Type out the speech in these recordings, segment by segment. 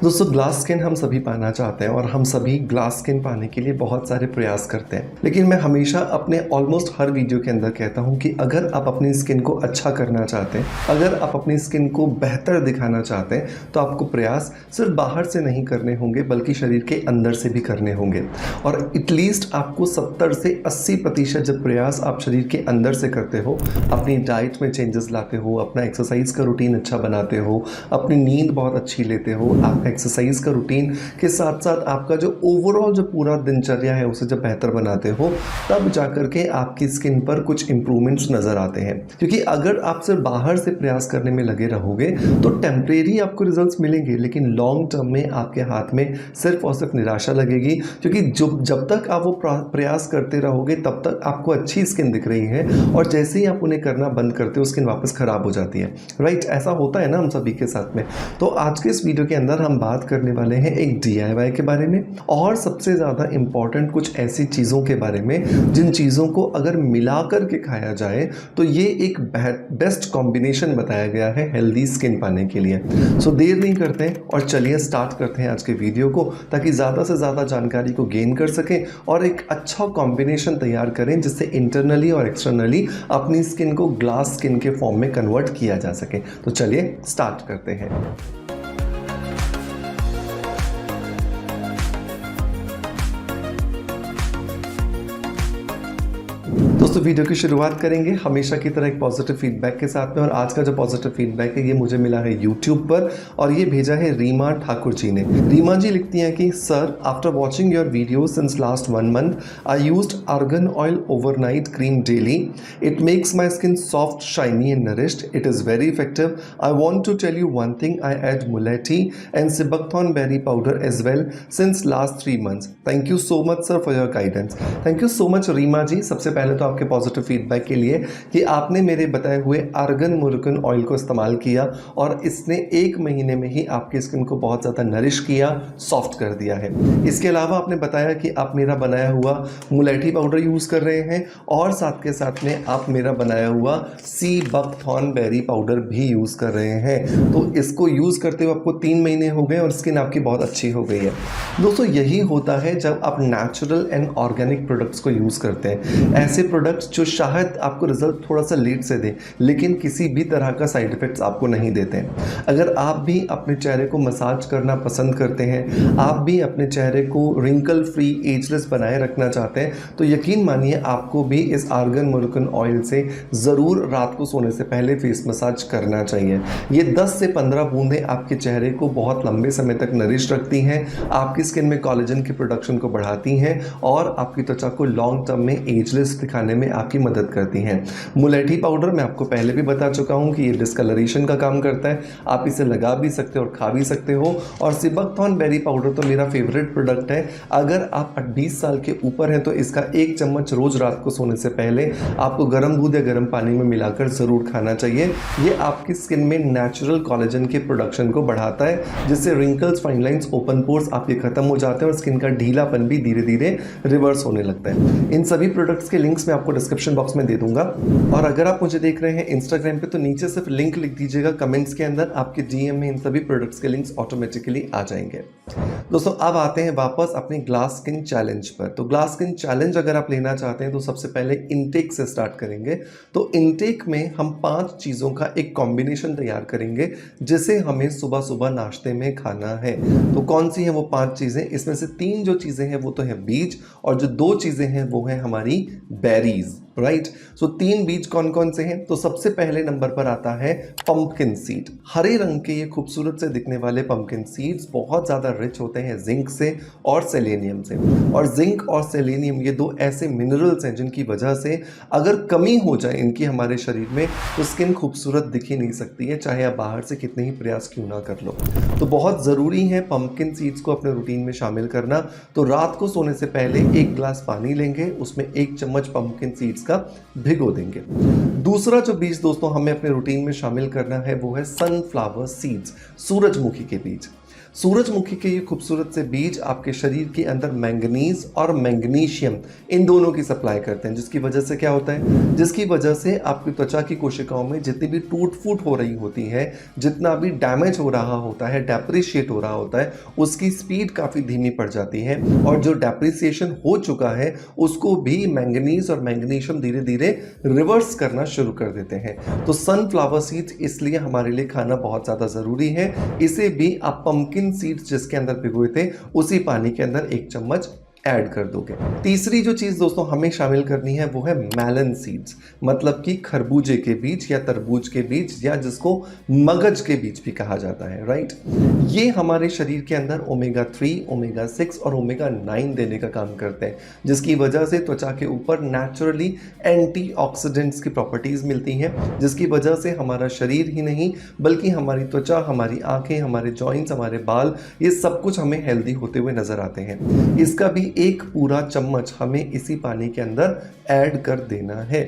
दोस्तों glass skin हम सभी पाना चाहते हैं और हम सभी ग्लास स्किन पाने के लिए बहुत सारे प्रयास करते हैं, लेकिन मैं हमेशा अपने ऑलमोस्ट हर वीडियो के अंदर कहता हूं कि अगर आप अपनी स्किन को अच्छा करना चाहते हैं, अगर आप अपनी स्किन को बेहतर दिखाना चाहते हैं, तो आपको प्रयास सिर्फ बाहर से नहीं करने होंगे बल्कि शरीर के अंदर से भी करने होंगे। और एटलीस्ट आपको 70 से 80% जब प्रयास आप शरीर के अंदर से करते हो, अपनी डाइट में चेंजेस लाते हो, अपना एक्सरसाइज का रूटीन अच्छा बनाते हो, अपनी नींद बहुत अच्छी लेते हो, आप एक्सरसाइज का रूटीन के साथ साथ आपका जो ओवरऑल जो पूरा दिनचर्या है उसे जब बेहतर बनाते हो, तब जाकर के आपकी स्किन पर कुछ इंप्रूवमेंट्स नज़र आते हैं। क्योंकि अगर आप सिर्फ बाहर से प्रयास करने में लगे रहोगे तो टेम्परेरी आपको रिजल्ट्स मिलेंगे, लेकिन लॉन्ग टर्म में आपके हाथ में सिर्फ और सिर्फ निराशा लगेगी। क्योंकि जब तक आप वो प्रयास करते रहोगे तब तक आपको अच्छी स्किन दिख रही है, और जैसे ही आप उन्हें करना बंद करते हो स्किन वापस ख़राब हो जाती है। राइट, ऐसा होता है ना हम सभी के साथ में। तो आज के इस वीडियो के अंदर हम बात करने वाले हैं एक DIY के बारे में, और सबसे ज़्यादा इम्पॉर्टेंट कुछ ऐसी चीज़ों के बारे में जिन चीज़ों को अगर मिलाकर के खाया जाए तो ये एक बेस्ट कॉम्बिनेशन बताया गया है हेल्दी स्किन पाने के लिए। सो देर नहीं करते हैं और चलिए स्टार्ट करते हैं आज के वीडियो को, ताकि ज़्यादा से ज़्यादा जानकारी को गेन कर सकें और एक अच्छा कॉम्बिनेशन तैयार करें जिससे इंटरनली और एक्सटर्नली अपनी स्किन को ग्लास स्किन के फॉर्म में कन्वर्ट किया जा सके। तो चलिए स्टार्ट करते हैं। दोस्तों वीडियो की शुरुआत करेंगे हमेशा की तरह एक पॉजिटिव फीडबैक के साथ में, और आज का जो पॉजिटिव फीडबैक है ये मुझे मिला है यूट्यूब पर, और ये भेजा है रीमा ठाकुर जी ने। रीमा जी लिखती हैं कि sir, after watching your video since last 1 month I used argan oil overnight cream daily. It makes my skin soft, shiny and nourished. It is very effective. I want to tell you one thing, I add mulethi and sea buckthorn berry powder as well since last 3 months. Thank you so much sir for your guidance. Thank you so much Reema ji, सबसे पहले तो आपके positive feedback के लिए कि आपने मेरे बताए हुए आर्गन मुर्गन ऑयल को इस्तेमाल किया और इसने 1 महीने में ही आपकी स्किन को बहुत ज़्यादा नरिश किया, सॉफ्ट कर दिया है। इसके अलावा आपने बताया कि आप मेरा बनाया हुआ मुलेठी पाउडर यूज़ कर रहे हैं, और साथ के साथ में आप मेरा बनाया हुआ सीबकथॉर्न बेरी पाउडर भी यूज़ कर रहे हैं। तो इसको यूज़ करते हुए आपको 3 महीने हो गए और स्किन आपकी बहुत अच्छी हो गई है। दोस्तों यही होता है जब आप नेचुरल एंड ऑर्गेनिक प्रोडक्ट्स को यूज़ करते हैं। ऐसे प्रोडक्ट्स जो शायद आपको रिजल्ट थोड़ा सा लेट से दे, लेकिन किसी भी तरह का साइड इफेक्ट्स आपको नहीं देते हैं। अगर आप भी अपने चेहरे को मसाज करना पसंद करते हैं, आप भी अपने चेहरे को रिंकल फ्री, एजलेस बनाए रखना चाहते हैं, तो यकीन मानिए आपको भी इस आर्गन मुर्गन ऑयल से ज़रूर रात को सोने से पहले फेस मसाज करना चाहिए। ये 10 से 15 बूंदें आपके चेहरे को बहुत लंबे समय तक नरिश रखती हैं, आपकी स्किन में कोलेजन की प्रोडक्शन को बढ़ाती हैं और आपकी त्वचा को लॉन्ग टर्म में एजलेस दिखाने में आपकी मदद करती हैं। मुलेठी पाउडर मैं आपको पहले भी बता चुका हूं कि ये डिस्कलरेशन का काम करता है, आप इसे लगा भी सकते हो और खा भी सकते हो। और सिबकथॉर्न बेरी पाउडर तो मेरा फेवरेट प्रोडक्ट है। अगर आप 20 साल के ऊपर हैं तो इसका 1 चम्मच रोज रात को सोने से पहले आपको गर्म दूध या गर्म पानी में मिलाकर ज़रूर खाना चाहिए। ये आपकी स्किन में नेचुरल कोलेजन के प्रोडक्शन को बढ़ाता है, जिससे wrinkles, fine lines, open pores आपके खत्म हो जाते हैं और स्किन का ढीलापन भी धीरे धीरे रिवर्स होने लगता है। इन सभी प्रोडक्ट्स के लिंक्स मैं आपको डिस्क्रिप्शन बॉक्स में दे दूंगा, और अगर आप मुझे देख रहे हैं इंस्टाग्राम पे तो नीचे सिर्फ लिंक लिख दीजिएगा कमेंट्स के अंदर, आपके DM में इन सभी प्रोडक्ट्स के लिंक्स ऑटोमेटिकली आ जाएंगे। दोस्तों अब आते हैं वापस अपने ग्लास स्किन चैलेंज पर। तो ग्लास स्किन चैलेंज अगर आप लेना चाहते हैं तो सबसे पहले इनटेक से स्टार्ट करेंगे। तो इनटेक में हम 5 चीज़ों का एक कॉम्बिनेशन तैयार करेंगे जिसे हमें सुबह सुबह नाश्ते में खाना है। तो कौन सी है वो 5 चीज़ें? इसमें से 3 जो चीज़ें हैं वो तो है बीज, और जो 2 चीज़ें हैं वो है हमारी बेरीज। राइट, सो 3 बीज कौन कौन से हैं? तो सबसे पहले नंबर पर आता है पंपकिन सीड। हरे रंग के ये खूबसूरत से दिखने वाले पंपकिन सीड्स बहुत ज़्यादा रिच होते हैं जिंक से और सेलेनियम से। और जिंक और सेलेनियम ये 2 ऐसे मिनरल्स हैं जिनकी वजह से अगर कमी हो जाए इनकी हमारे शरीर में तो स्किन खूबसूरत दिख ही नहीं सकती है, चाहे आप बाहर से कितने ही प्रयास क्यों ना कर लो। तो बहुत ज़रूरी है पंपकिन सीड्स को अपने रूटीन में शामिल करना। तो रात को सोने से पहले 1 गिलास पानी लेंगे, उसमें 1 चम्मच पंपकिन सीड्स का भिगो देंगे। दूसरा जो बीज दोस्तों हमें अपने रूटीन में शामिल करना है वो है सनफ्लावर सीड्स, सूरजमुखी के बीज। सूरजमुखी के ये खूबसूरत से बीज आपके शरीर के अंदर मैंगनीज और मैग्नीशियम इन दोनों की सप्लाई करते हैं, जिसकी वजह से क्या होता है, जिसकी वजह से आपकी त्वचा की कोशिकाओं में जितनी भी टूट फूट हो रही होती है, जितना भी डैमेज हो रहा होता है, डेप्रिशिएट हो रहा होता है, उसकी स्पीड काफ़ी धीमी पड़ जाती है और जो डेप्रिसिएशन हो चुका है उसको भी मैंगनीज और मैग्नीशियम धीरे धीरे रिवर्स करना शुरू कर देते हैं। तो सनफ्लावर सीड्स इसलिए हमारे लिए खाना बहुत ज़्यादा ज़रूरी है। इसे भी आप पंपकिन सीड्स जिसके अंदर भिगोए थे उसी पानी के अंदर 1 चम्मच ऐड कर दोगे। तीसरी जो चीज़ दोस्तों हमें शामिल करनी है वो है मेलन सीड्स, मतलब कि खरबूजे के बीज या तरबूज के बीज या जिसको मगज के बीज भी कहा जाता है, राइट। ये हमारे शरीर के अंदर ओमेगा 3, ओमेगा 6 और ओमेगा 9 देने का काम करते हैं, जिसकी वजह से त्वचा के ऊपर नेचुरली एंटीऑक्सीडेंट्स की प्रॉपर्टीज़ मिलती हैं, जिसकी वजह से हमारा शरीर ही नहीं बल्कि हमारी त्वचा, हमारी आँखें, हमारे जॉइंट्स, हमारे बाल, ये सब कुछ हमें हेल्दी होते हुए नजर आते हैं। इसका भी 1 पूरा चम्मच हमें इसी पानी के अंदर ऐड कर देना है।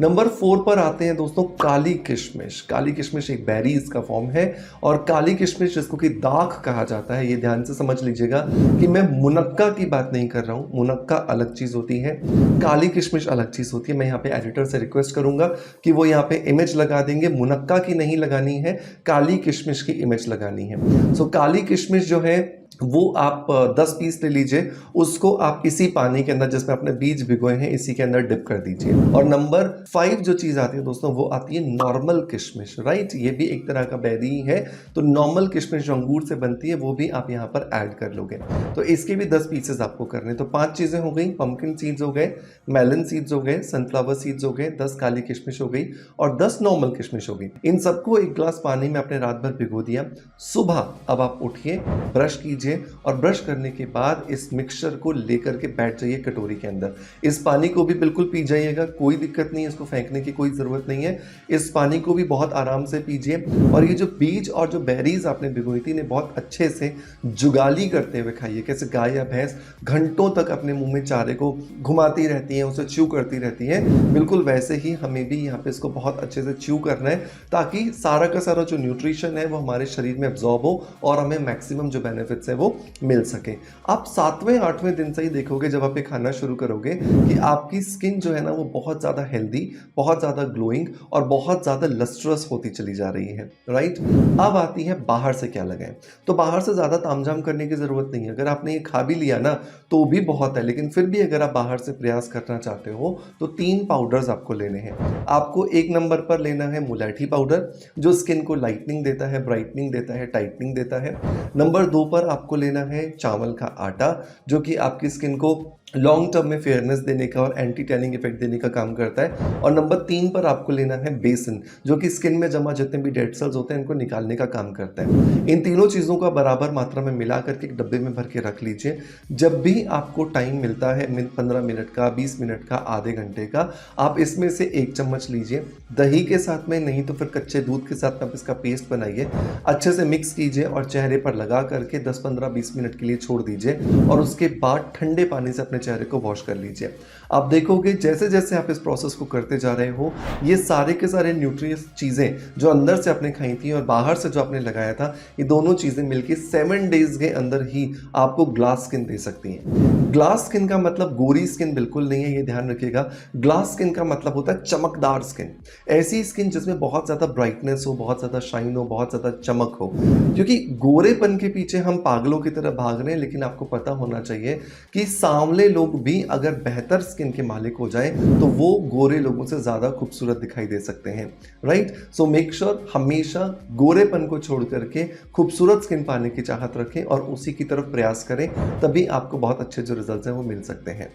नंबर 4 पर आते हैं दोस्तों काली किशमिश। काली किशमिश एक बेरीज का फॉर्म है और काली किशमिश जिसको कि दाख कहा जाता है, ये ध्यान से समझ लीजिएगा कि मैं मुनक्का की बात नहीं कर रहा हूं। मुनक्का अलग चीज होती है, काली किशमिश अलग चीज होती है। मैं यहाँ पे एडिटर से रिक्वेस्ट करूंगा कि वो यहाँ पे इमेज लगा देंगे, मुनक्का की नहीं लगानी है, काली किशमिश की इमेज लगानी है। सो काली किशमिश जो है वो आप 10 पीस ले लीजिए, उसको आप इसी पानी के अंदर जिसमें अपने बीज भिगोए हैं इसी के अंदर डिप कर दीजिए। और नंबर 5 जो चीज़ आती है दोस्तों वो आती है नॉर्मल किशमिश, राइट। ये भी एक तरह का बेरी ही है, तो नॉर्मल किशमिश जो अंगूर से बनती है वो भी आप यहाँ पर ऐड कर लोगे। तो इसके भी 10 पीसेस आपको करने। तो 5 चीज़ें हो गई, पंपकिन सीड्स हो गए, मेलन सीड्स हो गए, सनफ्लावर सीड्स हो गए, 10 काली किशमिश हो गई और 10 नॉर्मल किशमिश हो गई। इन सबको 1 ग्लास पानी में आपने रात भर भिगो दिया। सुबह अब आप उठिए, ब्रश कीजिए और ब्रश करने के बाद इस मिक्सचर को लेकर के बैठ जाइए कटोरी के अंदर। इस पानी को भी बिल्कुल पी जाइएगा, कोई दिक्कत नहीं है, इसको फेंकने की कोई ज़रूरत नहीं है। इस पानी को भी बहुत आराम से पीजिए और ये जो बीज और जो बेरीज आपने भिगोई थी इन्हें बहुत अच्छे से जुगाली करते हुए खाइए। कैसे गाय या भैंस घंटों तक अपने मुंह में चारे को घुमाती रहती हैं, उसे च्यू करती रहती हैं, बिल्कुल वैसे ही हमें भी यहाँ पे इसको बहुत अच्छे से च्यू करना है ताकि सारा का सारा जो न्यूट्रिशन है वो हमारे शरीर में एब्जॉर्ब हो और हमें मैक्सिमम जो बेनिफिट्स है वो मिल सके। आप 7वें 8वें दिन से ही देखोगे जब आप ये खाना शुरू करोगे कि आपकी स्किन जो है ना वो बहुत ज़्यादा हेल्दी, बहुत ज़्यादा ग्लोइंग और बहुत ज़्यादा लस्ट्रस होती चली जा रही है, राइट। अब आती है बाहर से क्या लगाएं। तो बाहर से ज़्यादा तामझाम करने की ज़रूरत नहीं है। अगर आपने ये खा भी लिया ना तो भी बहुत है, लेकिन फिर भी अगर आप बाहर से प्रयास करना चाहते हो तो 3 पाउडर्स आपको लेने हैं। आपको 1 नंबर पर लेना है मुलेठी पाउडर जो स्किन को लाइटनिंग देता है, ब्राइटनिंग देता है, टाइटनिंग देता है। नंबर 2 पर आपको लेना है चावल का आटा जो कि आपकी स्किन को लॉन्ग टर्म में फेयरनेस देने का और एंटी टैनिंग इफेक्ट देने का काम करता है। और नंबर 3 पर आपको लेना है बेसन जो कि स्किन में जमा जितने भी डेड सेल्स होते हैं इनको निकालने का काम करता है। इन तीनों चीज़ों का बराबर मात्रा में मिला करके एक डब्बे में भर के रख लीजिए। जब भी आपको टाइम मिलता है 15 मिनट का, 20 मिनट का, आधे घंटे का, आप इसमें से 1 चम्मच लीजिए। दही के साथ में नहीं तो फिर कच्चे दूध के साथ आप इसका पेस्ट बनाइए, अच्छे से मिक्स कीजिए और चेहरे पर लगा करके 10, 15, 20 मिनट के लिए छोड़ दीजिए और उसके बाद ठंडे पानी से अपने चेहरे को वॉश कर लीजिए। आप देखोगे जैसे जैसे आप इस प्रोसेस को करते जा रहे हो ये सारे के सारे न्यूट्रियस चीज़ें जो अंदर से आपने खाई थी और बाहर से जो आपने लगाया था ये दोनों चीज़ें मिलकर 7 डेज के अंदर ही आपको ग्लास स्किन दे सकती हैं। ग्लास स्किन का मतलब गोरी स्किन बिल्कुल नहीं है, ये ध्यान रखिएगा। ग्लास स्किन का मतलब होता है चमकदार स्किन, ऐसी स्किन जिसमें बहुत ज़्यादा ब्राइटनेस हो, बहुत ज़्यादा शाइन हो, बहुत ज़्यादा चमक हो। क्योंकि गोरेपन के पीछे हम पागलों की तरह भाग रहे हैं, लेकिन आपको पता होना चाहिए कि सांवले लोग भी अगर बेहतर स्किन के मालिक हो जाए तो वो गोरे लोगों से ज़्यादा खूबसूरत दिखाई दे सकते हैं, राइट। सो मेक श्योर हमेशा गोरेपन को छोड़ करके खूबसूरत स्किन पाने की चाहत रखें और उसी की तरफ प्रयास करें, तभी आपको बहुत अच्छे जो रिजल्ट्स हैं वो मिल सकते हैं।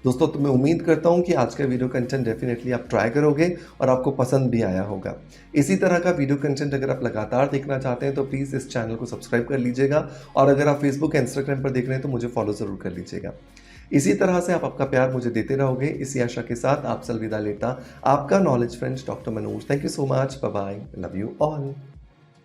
दोस्तों तो मैं उम्मीद करता हूं कि आज का वीडियो कंटेंट डेफिनेटली आप ट्राई करोगे और आपको पसंद भी आया होगा। इसी तरह का वीडियो कंटेंट अगर आप लगातार देखना चाहते हैं तो प्लीज़ इस चैनल को सब्सक्राइब कर लीजिएगा और अगर आप फेसबुक या इंस्टाग्राम पर देख रहे हैं तो मुझे फॉलो ज़रूर कर लीजिएगा। इसी तरह से आप आपका प्यार मुझे देते रहोगे, इसी आशा के साथ आपसे अलविदा लेता आपका knowledge friend doctor Manoj. Thank you so much, bye bye, love you all.